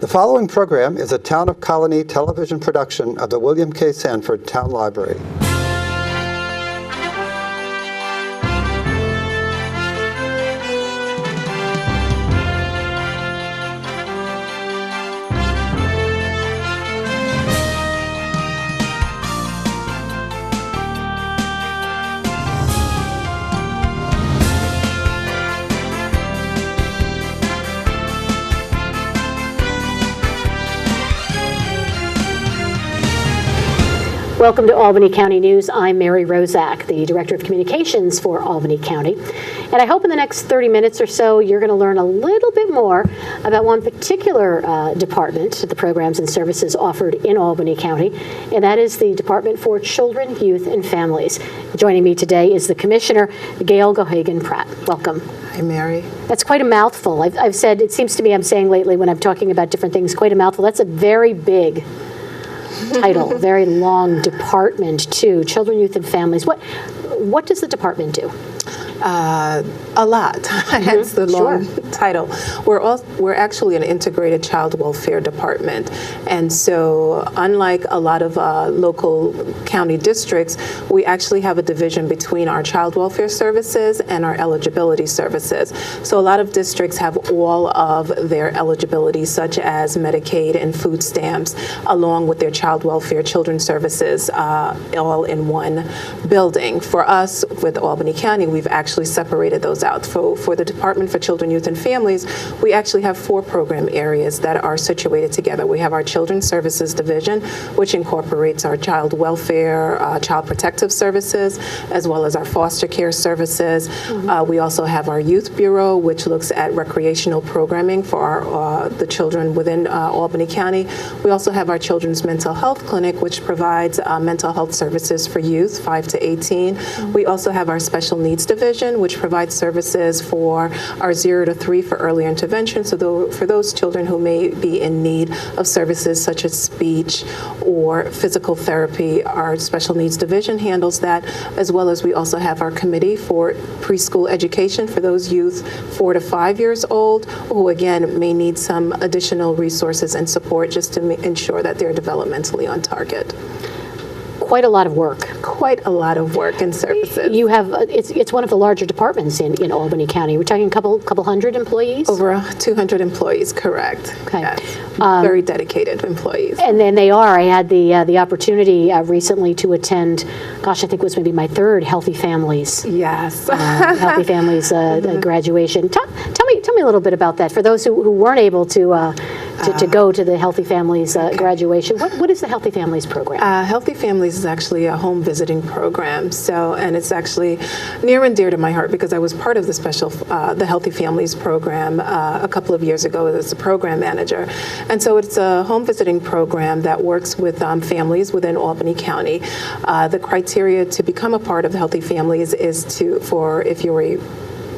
The following program is a Town of Colonie television production of the William K. Sanford Town Library. Welcome to Albany County News. I'm Mary Rozak, the Director of Communications for Albany County. And I hope in the next 30 minutes or so you're going to learn a little bit more about one particular department, the programs and services offered in Albany County, and that is the Department for Children, Youth, and Families. Joining me today is the Commissioner, Gail Geohagen-Pratt. Welcome. Hi, Mary. That's quite a mouthful. I've said, it seems to me I'm saying lately when I'm talking about different things, quite a mouthful. That's a very big title, very long department too. Children, Youth, and Families. What does the department do? A lot, hence the long title. We're actually an integrated child welfare department, and so unlike a lot of local county districts, we actually have a division between our child welfare services and our eligibility services. So a lot of districts have all of their eligibility, such as Medicaid and food stamps, along with their child welfare, children's services, all in one building. For us, with Albany County, we've actually separated those out. For the Department for Children, Youth, and Families, we actually have 4 program areas that are situated together. We have our Children's Services Division, which incorporates our child welfare, child protective services, as well as our foster care services. We also have our Youth Bureau, which looks at recreational programming for the children within Albany County. We also have our Children's Mental Health Clinic, which provides mental health services for youth 5 to 18. We also have our Special Needs Division, which provides services for our 0 to 3 for early intervention. So for those children who may be in need of services such as speech or physical therapy, our Special Needs Division handles that, as well as we also have our committee for preschool education for those youth 4 to 5 years old who, again, may need some additional resources and support just to ensure that they're developmentally on target. Quite a lot of work. Quite a lot of work and services. You have it's one of the larger departments in Albany County. We're talking a couple hundred employees? Over 200 employees, correct. Okay. Yes. Very dedicated employees. And then they are. I had the opportunity recently to attend, gosh, I think it was maybe my 3rd Healthy Families. Yes. Healthy Families graduation. Tell me a little bit about that. For those who weren't able to go to the Healthy Families graduation, what is the Healthy Families program? Healthy Families is actually a home visiting program. And it's actually near and dear to my heart because I was part of the Healthy Families program a couple of years ago as a program manager. And so it's a home visiting program that works with families within Albany County. The criteria to become a part of the Healthy Families is if you're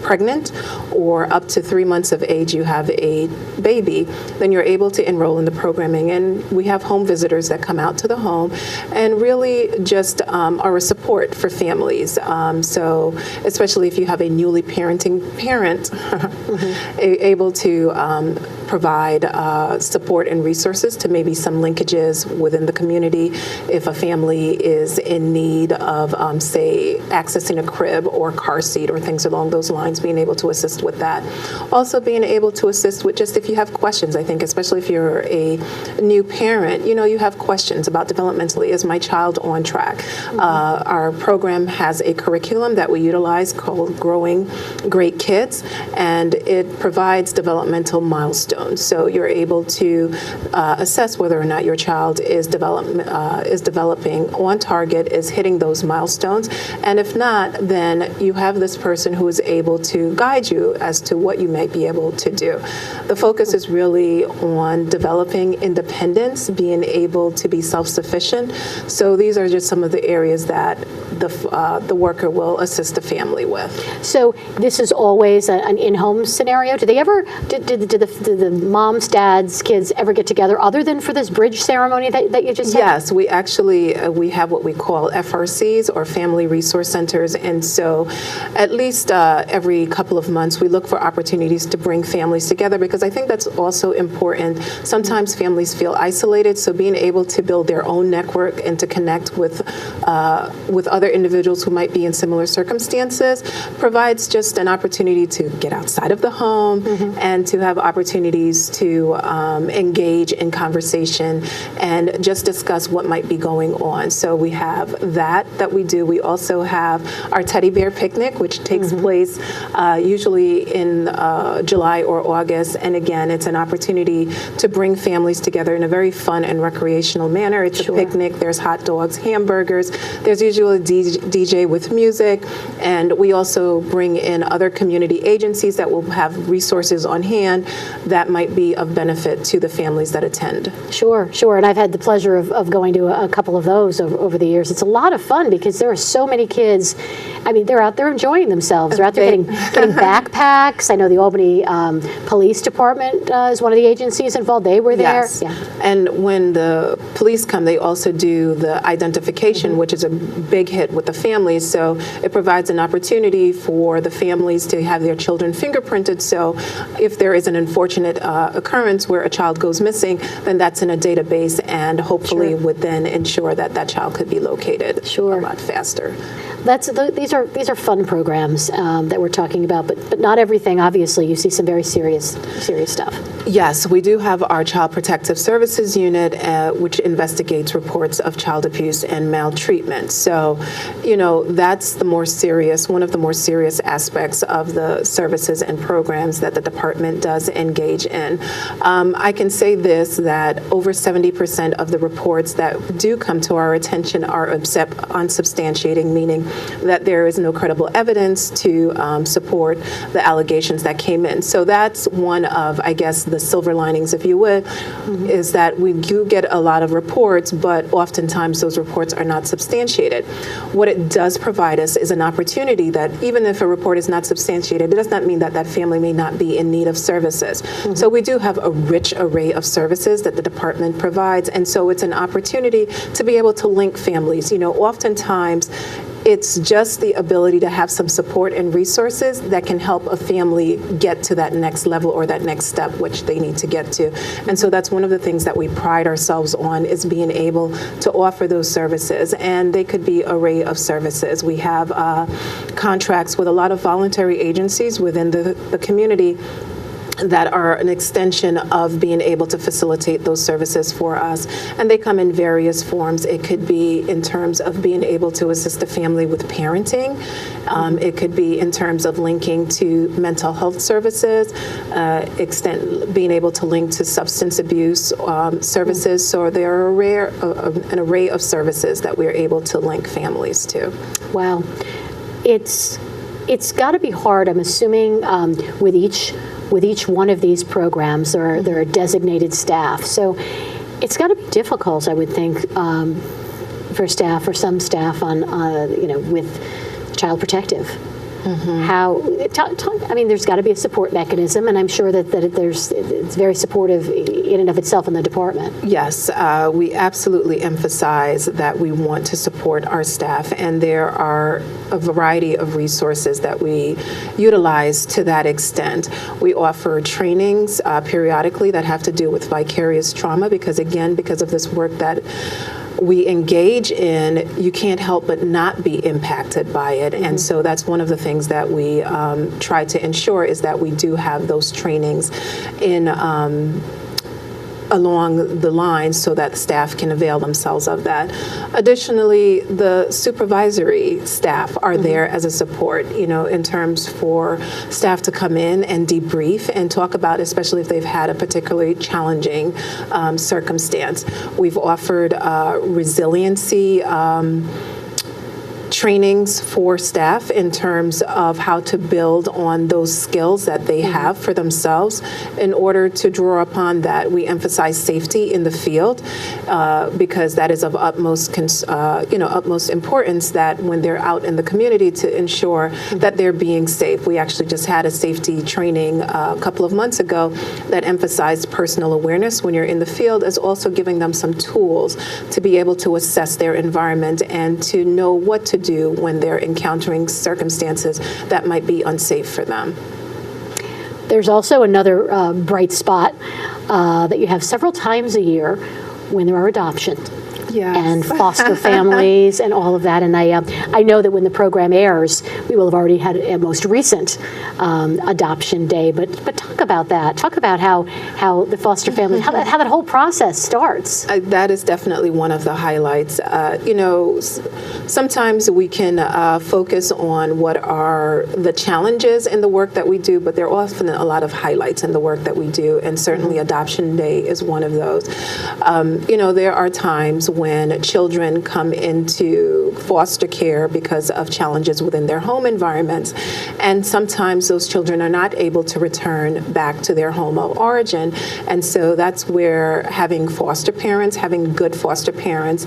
pregnant or up to 3 months of age, you have a baby, then you're able to enroll in the programming. And we have home visitors that come out to the home and really just are a support for families. So especially if you have a newly parenting parent, able to provide support and resources to maybe some linkages within the community. If a family is in need of, say, accessing a crib or car seat or things along those lines, being able to assist with that. Also being able to assist with just if you have questions, I think, especially if you're a new parent, you have questions about developmentally, is my child on track? Our program has a curriculum that we utilize called Growing Great Kids, and it provides developmental milestones. So you're able to assess whether or not your child is developing on target, is hitting those milestones. And if not, then you have this person who is able to guide you as to what you might be able to do. The focus is really on developing independence, being able to be self-sufficient. So these are just some of the areas that the worker will assist the family with. So this is always an in-home scenario. Do they ever, did the moms, dads, kids ever get together other than for this bridge ceremony that you just had? Yes, we actually, we have what we call FRCs, or Family Resource centers. And so at least every couple of months, we look for opportunities to bring families together, because I think that's also important. Sometimes families feel isolated, so being able to build their own network and to connect with other individuals who might be in similar circumstances provides just an opportunity to get outside of the home and to have opportunities to engage in conversation and just discuss what might be going on. So we have that we do. We also have our teddy bear picnic, which takes place usually in July or August. And again, it's an opportunity to bring families together in a very fun and recreational manner. It's a picnic. There's hot dogs, hamburgers. There's usually a DJ with music. And we also bring in other community agencies that will have resources on hand that might be of benefit to the families that attend. Sure. And I've had the pleasure of going to a couple of those over the years. It's a lot of fun because there are so many kids. I mean, they're out there enjoying themselves. They're out there getting backpacks. I know the Albany Police Department is one of the agencies involved. They were there. Yes. Yeah. And when the police come, they also do the identification, which is a big hit with the families. So it provides an opportunity for the families to have their children fingerprinted. So if there is an unfortunate occurrence where a child goes missing, then that's in a database and hopefully would then ensure that that child could be located a lot faster. These are fun programs that we're talking about, but not everything. Obviously, you see some very serious stuff. Yes, we do have our Child Protective Services Unit, which investigates reports of child abuse and maltreatment. So, that's one of the more serious aspects of the services and programs that the department does engage in. I can say this, that over 70% of the reports that do come to our attention are unsubstantiating, meaning that there is no credible evidence to support the allegations that came in. So that's one of, I guess, the silver linings, if you would, is that we do get a lot of reports, but oftentimes those reports are not substantiated. What it does provide us is an opportunity that even if a report is not substantiated, it does not mean that that family may not be in need of services. So we do have a rich array of services that the department provides, and so it's an opportunity to be able to link families. Oftentimes, it's just the ability to have some support and resources that can help a family get to that next level or that next step which they need to get to. And so that's one of the things that we pride ourselves on, is being able to offer those services. And they could be an array of services. We have contracts with a lot of voluntary agencies within the community that are an extension of being able to facilitate those services for us. And they come in various forms. It could be in terms of being able to assist a family with parenting. It could be in terms of linking to mental health services, being able to link to substance abuse services. So there are an array of services that we're able to link families to. Wow. It's got to be hard, I'm assuming, with each one of these programs, there are designated staff. So it's got to be difficult, I would think, for some staff with Child Protective. There's got to be a support mechanism, and I'm sure that it's very supportive in and of itself in the department. Yes, we absolutely emphasize that we want to support our staff, and there are a variety of resources that we utilize to that extent. We offer trainings periodically that have to do with vicarious trauma, because of this work that we engage in, you can't help but not be impacted by it. And so that's one of the things that we try to ensure, is that we do have those trainings in along the lines so that staff can avail themselves of that. Additionally, the supervisory staff are there as a support, in terms for staff to come in and debrief and talk about, especially if they've had a particularly challenging circumstance. We've offered resiliency trainings for staff in terms of how to build on those skills that they have for themselves. In order to draw upon that, we emphasize safety in the field because that is of utmost importance, that when they're out in the community, to ensure that they're being safe. We actually just had a safety training a couple of months ago that emphasized personal awareness when you're in the field, as also giving them some tools to be able to assess their environment and to know what to do when they're encountering circumstances that might be unsafe for them. There's also another bright spot that you have several times a year when there are adoptions. Yes. And foster families and all of that. And I know that when the program airs, we will have already had a most recent adoption day. But talk about that. Talk about how the foster family, how that whole process starts. That is definitely one of the highlights. Sometimes we can focus on what are the challenges in the work that we do, but there are often a lot of highlights in the work that we do, and certainly Adoption Day is one of those. There are times when children come into foster care because of challenges within their home environments, and sometimes those children are not able to return back to their home of origin, and so that's where having foster parents, having good foster parents,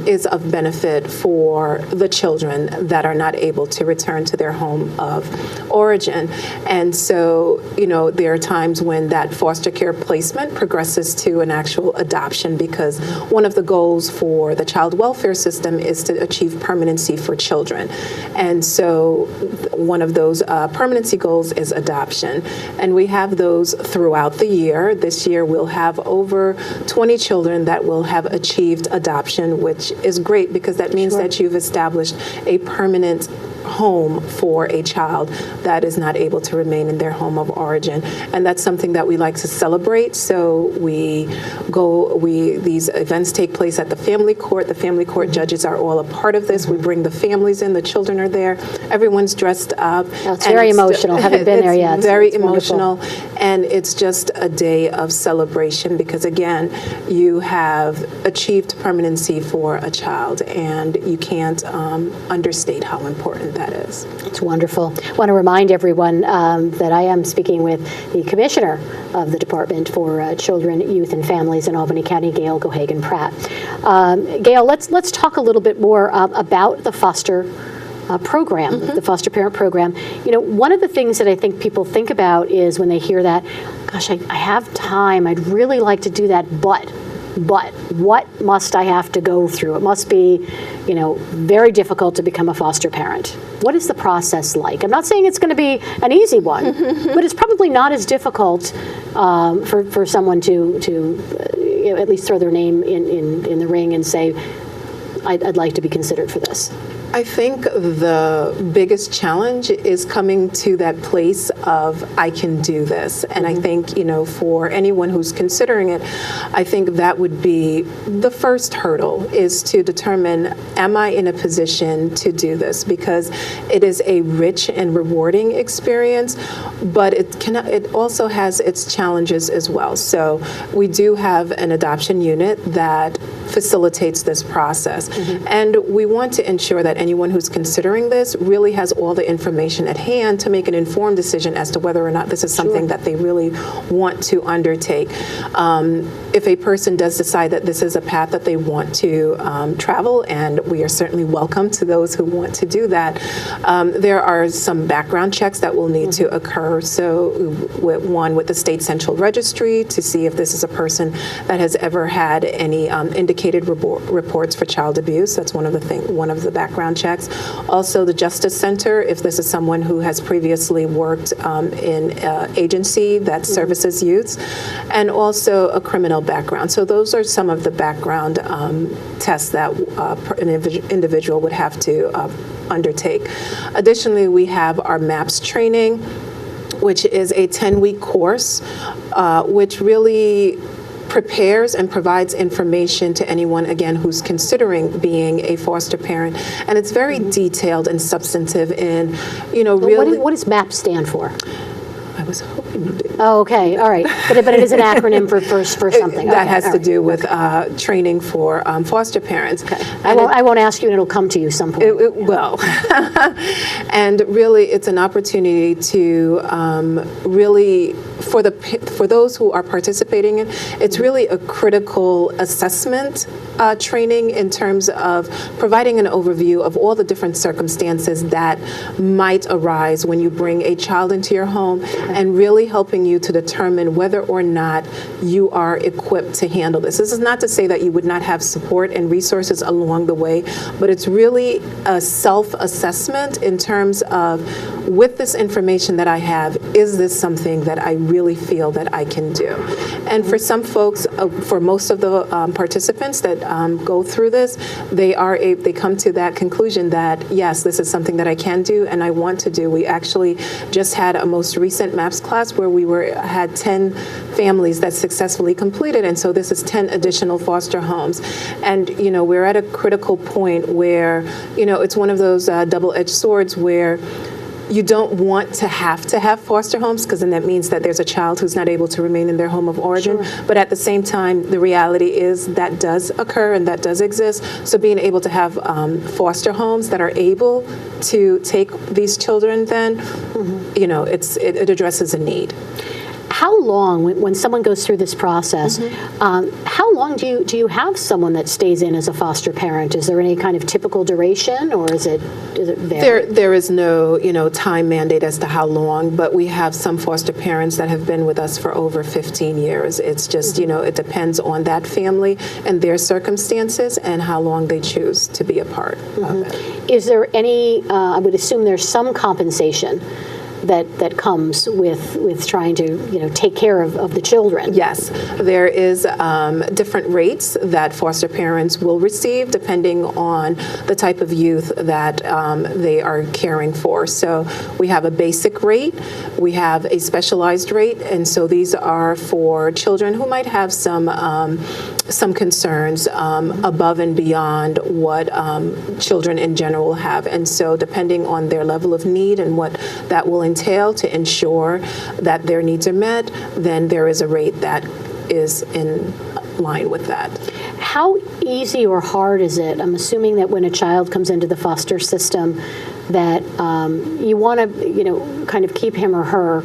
is of benefit for the children that are not able to return to their home of origin. And so, there are times when that foster care placement progresses to an actual adoption, because one of the goals for the child welfare system is to achieve permanency for children. And so one of those permanency goals is adoption. And we have those throughout the year. This year we'll have over 20 children that will have achieved adoption, which is great because that means that you've established a permanent home for a child that is not able to remain in their home of origin. And that's something that we like to celebrate. So these events take place at the family court. The family court judges are all a part of this. We bring the families in, the children are there, everyone's dressed up. It's very emotional. Haven't been there yet. It's very it's emotional. Wonderful. And it's just a day of celebration because, again, you have achieved permanency for a child, and you can't understate how important that is. It's wonderful. I want to remind everyone that I am speaking with the Commissioner of the Department for Children, Youth, and Families in Albany County, Gail Geohagen-Pratt. Gail, let's talk a little bit more about the foster program, the foster parent program. One of the things that I think people think about is when they hear that, gosh, I have time, I'd really like to do that, but what must I have to go through? It must be, very difficult to become a foster parent. What is the process like? I'm not saying it's going to be an easy one, but it's probably not as difficult for someone to at least throw their name in the ring and say, I'd like to be considered for this. I think the biggest challenge is coming to that place of, I can do this. And I think, for anyone who's considering it, I think that would be the first hurdle, is to determine, am I in a position to do this? Because it is a rich and rewarding experience, but it also has its challenges as well. So we do have an adoption unit that facilitates this process. And we want to ensure that anyone who's considering this really has all the information at hand to make an informed decision as to whether or not this is something that they really want to undertake. If a person does decide that this is a path that they want to travel, and we are certainly welcome to those who want to do that, there are some background checks that will need to occur. So one with the State Central Registry to see if this is a person that has ever had any indicated reports for child abuse. That's one of the background checks. Also, the Justice Center, if this is someone who has previously worked in an agency that services youths, and also a criminal background. So those are some of the background tests that an individual would have to undertake. Additionally, we have our MAPS training, which is a 10-week course, which really prepares and provides information to anyone, again, who's considering being a foster parent. And it's very detailed and substantive in, really... What does MAP stand for? I was hoping you did. Oh, okay. All right. But it is an acronym for something. That has to do with training for foster parents. Okay. I won't ask you, and it'll come to you some point. It will. And really, it's an opportunity to really for those who are participating in, it's really a critical assessment training in terms of providing an overview of all the different circumstances that might arise when you bring a child into your home, and really helping you to determine whether or not you are equipped to handle this. This is not to say that you would not have support and resources along the way, but it's really a self-assessment in terms of, with this information that I have, is this something that I really feel that I can do? And for some folks, for most of the participants that go through this, they come to that conclusion that, yes, this is something that I can do and I want to do. We actually just had a most recent MAPS class where we had 10 families that successfully completed, and so this is 10 additional foster homes. And, we're at a critical point where, it's one of those double-edged swords where you don't want to have foster homes, because then that means that there's a child who's not able to remain in their home of origin. Sure. But at the same time, the reality is that does occur and that does exist. So being able to have foster homes that are able to take these children, then, it addresses a need. How long, when someone goes through this process, how long do you have someone that stays in as a foster parent? Is there any kind of typical duration, or is it vary? There is no time mandate as to how long, but we have some foster parents that have been with us for over 15 years. It's just it depends on that family and their circumstances and how long they choose to be a part of it. Is there any? I would assume there's some compensation that comes with trying to take care of the children. Yes, there is different rates that foster parents will receive depending on the type of youth that they are caring for. So we have a basic rate, we have a specialized rate, and so these are for children who might have some concerns above and beyond what children in general have. And so depending on their level of need and what that will entail to ensure that their needs are met, then there is a rate that is in line with that. How easy or hard is it? I'm assuming that when a child comes into the foster system that you want to kind of keep him or her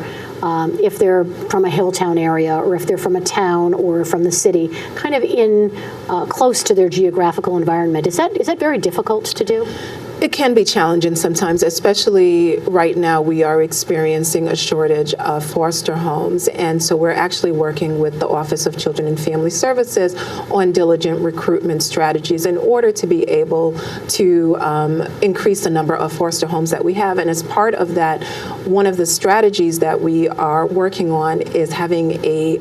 if they're from a hill town area, or if they're from a town or from the city, kind of in close to their geographical environment. Is that very difficult to do? It can be challenging sometimes, especially right now we are experiencing a shortage of foster homes, and so we're actually working with the Office of Children and Family Services on diligent recruitment strategies in order to be able to increase the number of foster homes that we have. And as part of that, one of the strategies that we are working on is having a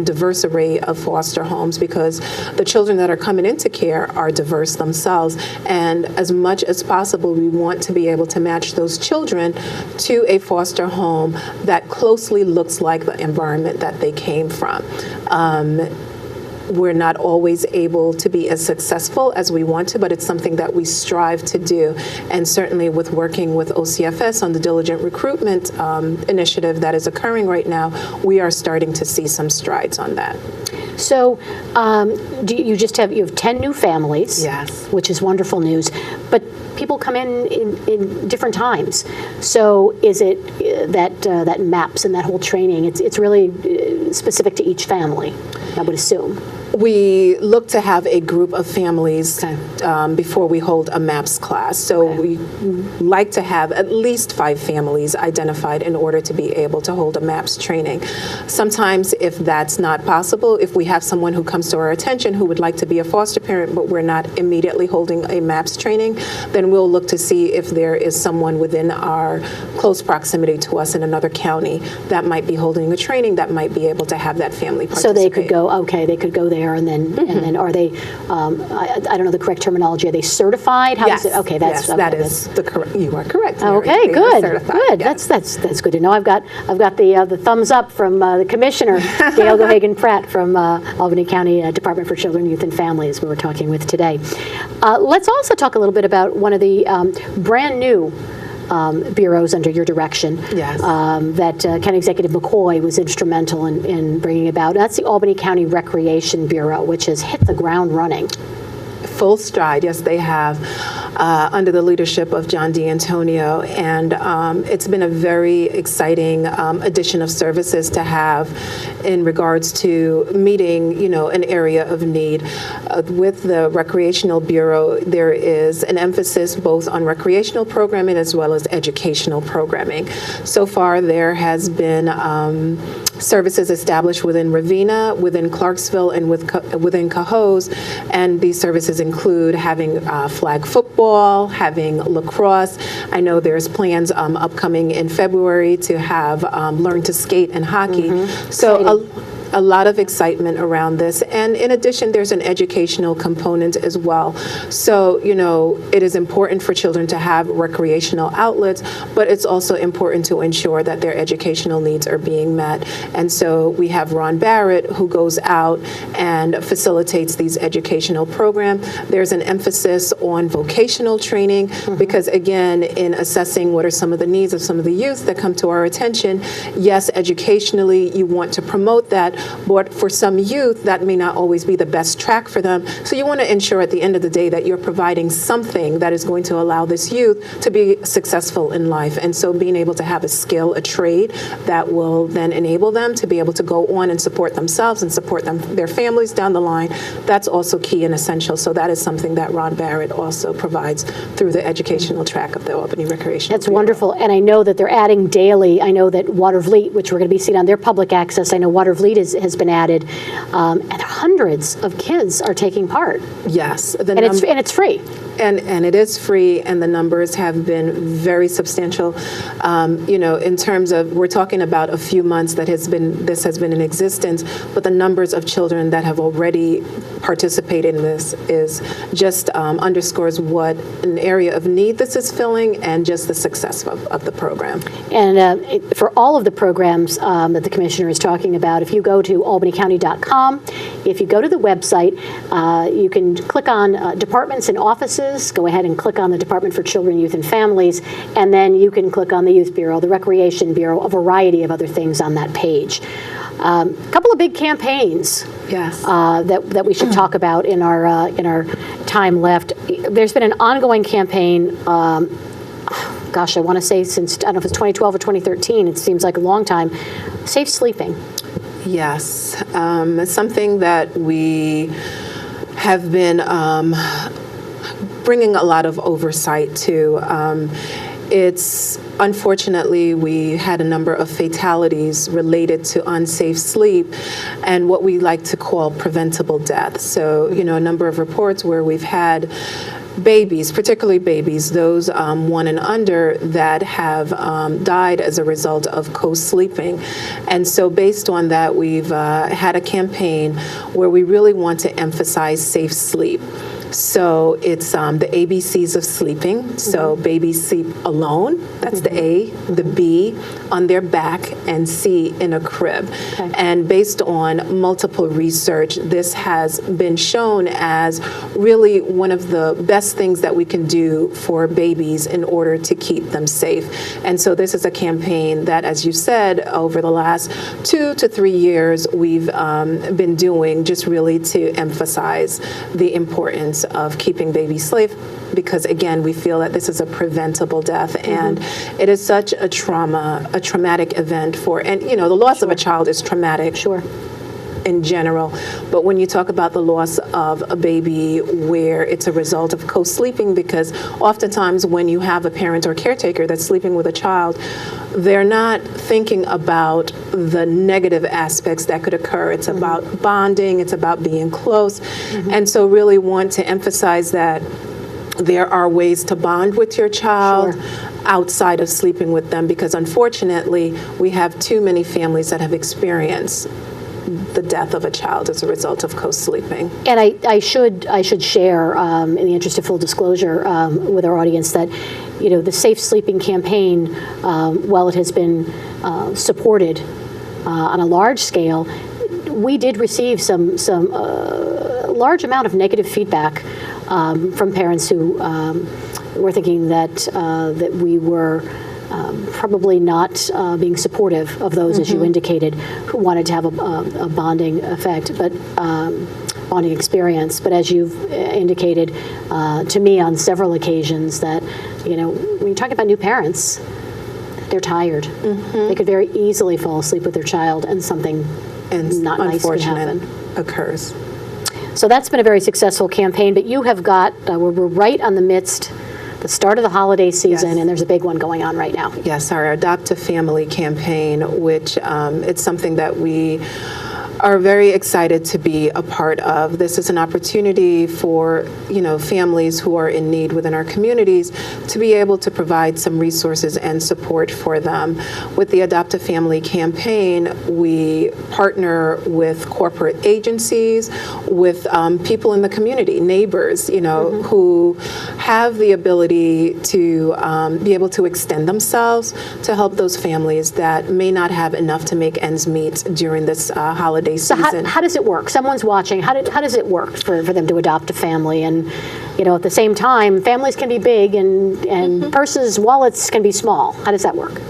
diverse array of foster homes, because the children that are coming into care are diverse themselves, and as much as possible, we want to be able to match those children to a foster home that closely looks like the environment that they came from. We're not always able to be as successful as we want to, but it's something that we strive to do. And certainly with working with OCFS on the diligent recruitment initiative that is occurring right now, we are starting to see some strides on that. So you have 10 new families, yes, which is wonderful news, but people come in different times. So is it that MAPS and that whole training, it's really specific to each family, I would assume? We look to have a group of families before we hold a MAPS class. So we like to have at least 5 families identified in order to be able to hold a MAPS training. Sometimes if that's not possible, if we have someone who comes to our attention who would like to be a foster parent, but we're not immediately holding a MAPS training, then we'll look to see if there is someone within our close proximity to us in another county that might be holding a training that might be able to have that family participate. So they could go there, and then are they? I don't know the correct terminology. Are they certified? How yes. Is it? Okay, that is the correct. You are correct. Mary. Okay, They good. Good. Yes. That's good to know. I've got the thumbs up from the commissioner, Gail Geohagen-Pratt from Albany County Department for Children, Youth, and Families. We were talking with today. Let's also talk a little bit about one of the brand new bureaus under your direction, yes, that County Executive McCoy was instrumental in bringing about. That's the Albany County Recreation Bureau, which has hit the ground running. Full stride, yes, they have. under the leadership of John D'Antonio, and it's been a very exciting addition of services to have in regards to meeting, an area of need. With the Recreational Bureau, there is an emphasis both on recreational programming as well as educational programming. So far, there has been services established within Ravenna, within Clarksville, and within Cohoes, and these services include having flag football, having lacrosse. I know there's plans upcoming in February to have learn to skate and hockey. So a lot of excitement around this. And in addition, there's an educational component as well. So, it is important for children to have recreational outlets, but it's also important to ensure that their educational needs are being met. And so we have Ron Barrett, who goes out and facilitates these educational programs. There's an emphasis on vocational training because, again, in assessing what are some of the needs of some of the youth that come to our attention, yes, educationally, you want to promote that, but for some youth, that may not always be the best track for them. So you want to ensure at the end of the day that you're providing something that is going to allow this youth to be successful in life. And so being able to have a skill, a trade that will then enable them to be able to go on and support themselves and support their families down the line, that's also key and essential. So that is something that Ron Barrett also provides through the educational track of the Albany Recreation That's Bureau. wonderful. And I know that they're adding daily. I know that Watervliet, which we're going to be seeing on their public access, I know Watervliet has been added, and hundreds of kids are taking part. Yes. And it's free. And it is free, and the numbers have been very substantial. In terms of, we're talking about a few months that this has been in existence, but the numbers of children that have already participated in this is just underscores what an area of need this is filling and just the success of the program. And for all of the programs that the commissioner is talking about, if you go to albanycounty.com, if you go to the website, you can click on departments and offices. Go ahead and click on the Department for Children, Youth, and Families, and then you can click on the Youth Bureau, the Recreation Bureau, a variety of other things on that page. A couple of big campaigns Yes. that we should talk about in our time left. There's been an ongoing campaign. Gosh, I want to say since, I don't know if it's 2012 or 2013, it seems like a long time, safe sleeping. Yes. Something that we have been bringing a lot of oversight to. It's unfortunately, we had a number of fatalities related to unsafe sleep and what we like to call preventable death. So, a number of reports where we've had babies, particularly babies, those 1 and under, that have died as a result of co-sleeping. And so based on that, we've had a campaign where we really want to emphasize safe sleep. So it's the ABCs of sleeping. So babies sleep alone, that's the A, the B, on their back, and C, in a crib. Okay. And based on multiple research, this has been shown as really one of the best things that we can do for babies in order to keep them safe. And so this is a campaign that, as you said, over the last 2 to 3 years, we've been doing just really to emphasize the importance of keeping babies safe, because again, we feel that this is a preventable death, and it is such a traumatic event for, and the loss of a child is traumatic. Sure. In general, but when you talk about the loss of a baby where it's a result of co-sleeping, because oftentimes when you have a parent or caretaker that's sleeping with a child, they're not thinking about the negative aspects that could occur. It's about bonding, it's about being close, and so really want to emphasize that there are ways to bond with your child. Sure. Outside of sleeping with them, because unfortunately we have too many families that have experienced the death of a child as a result of co-sleeping. And I should share, in the interest of full disclosure, with our audience that, the Safe Sleeping campaign, while it has been supported on a large scale, we did receive some large amount of negative feedback from parents who were thinking that we were probably not being supportive of those, as you indicated, who wanted to have a bonding effect, but bonding experience. But as you've indicated to me on several occasions, that when you talk about new parents, they're tired. They could very easily fall asleep with their child, and something not nice can happen. Occurs. So that's been a very successful campaign. But you have got we're right on the start of the holiday season, Yes. and there's a big one going on right now. Yes, our Adopt a Family campaign, which it's something that we are very excited to be a part of. This is an opportunity for, families who are in need within our communities to be able to provide some resources and support for them. With the Adopt a Family campaign, we partner with corporate agencies, with people in the community, neighbors, who have the ability to be able to extend themselves to help those families that may not have enough to make ends meet during this holiday So season. how does it work? Someone's watching. How does it work for them to adopt a family? And at the same time, families can be big and purses, wallets can be small. How does that work?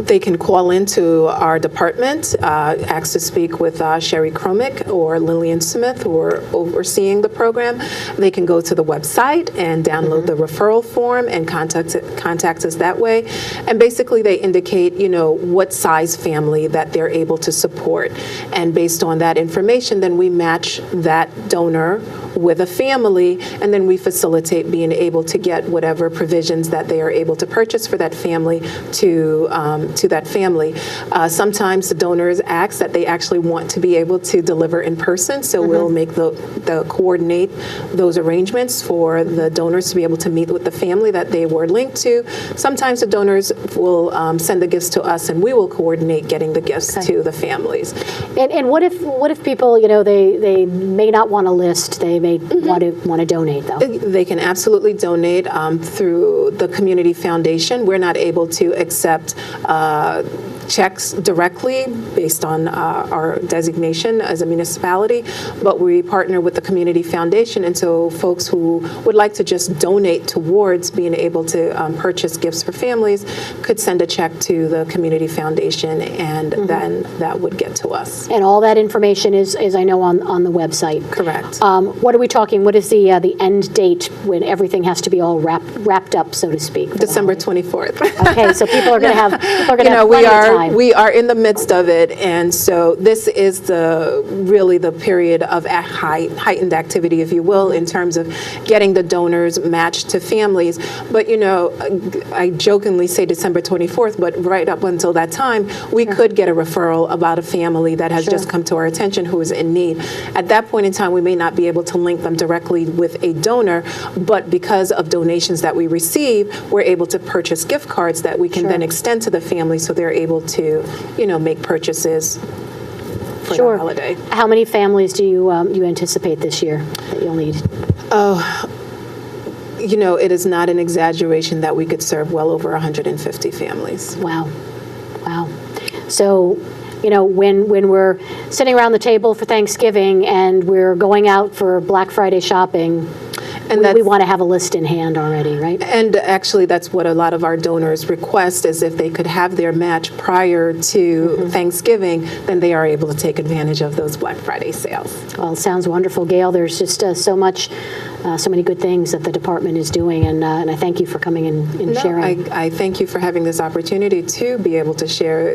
They can call into our department, ask to speak with Sherry Kromick or Lillian Smith, who are overseeing the program. They can go to the website and download the referral form and contact us that way. And basically, they indicate, what size family that they're able to support. And based on that information, then we match that donor with a family, and then we facilitate being able to get whatever provisions that they are able to purchase for that family to that family. Sometimes the donors ask that they actually want to be able to deliver in person, so we'll make the coordinate those arrangements for the donors to be able to meet with the family that they were linked to. Sometimes the donors will send the gifts to us, and we will coordinate getting the gifts to the families. And what if people, they may not want to list, they may want to donate though? They can absolutely donate through the Community Foundation. We're not able to accept checks directly based on our designation as a municipality, but we partner with the Community Foundation, and so folks who would like to just donate towards being able to purchase gifts for families could send a check to the Community Foundation, and then that would get to us. And all that information is I know, on the website. Correct. What are we talking? What is the end date when everything has to be all wrapped up, so to speak? December 24th. Okay, so people are going to have plenty of time. We are in the midst of it, and so this is really the period of heightened activity, if you will, in terms of getting the donors matched to families. But I jokingly say December 24th, but right up until that time, we could get a referral about a family that has just come to our attention who is in need. At that point in time, we may not be able to link them directly with a donor, but because of donations that we receive, we're able to purchase gift cards that we can then extend to the family, so they're able to, make purchases for the holiday. How many families do you anticipate this year that you'll need? It is not an exaggeration that we could serve well over 150 families. Wow. So, when we're sitting around the table for Thanksgiving and we're going out for Black Friday shopping, and we want to have a list in hand already, right? And actually, that's what a lot of our donors request, is if they could have their match prior to Thanksgiving, then they are able to take advantage of those Black Friday sales. Well, it sounds wonderful, Gail. There's just so many good things that the department is doing, and I thank you for coming and sharing. I thank you for having this opportunity to be able to share,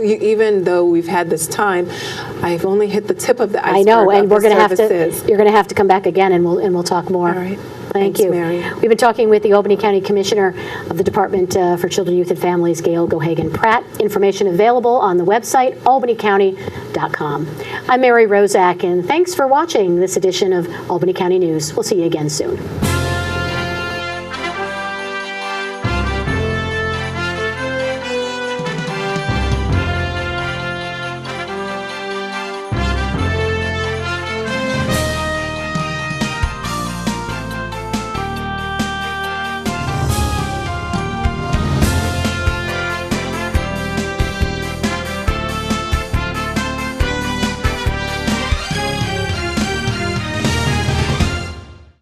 even though we've had this time, I've only hit the tip of the iceberg. I know, and you're going to have to come back again, and we'll talk more. All right. Thanks, you, Mary. We've been talking with the Albany County Commissioner of the Department for Children, Youth, and Families, Gail Geohagen-Pratt. Information available on the website, albanycounty.com. I'm Mary Rozak, and thanks for watching this edition of Albany County News. We'll see you again soon.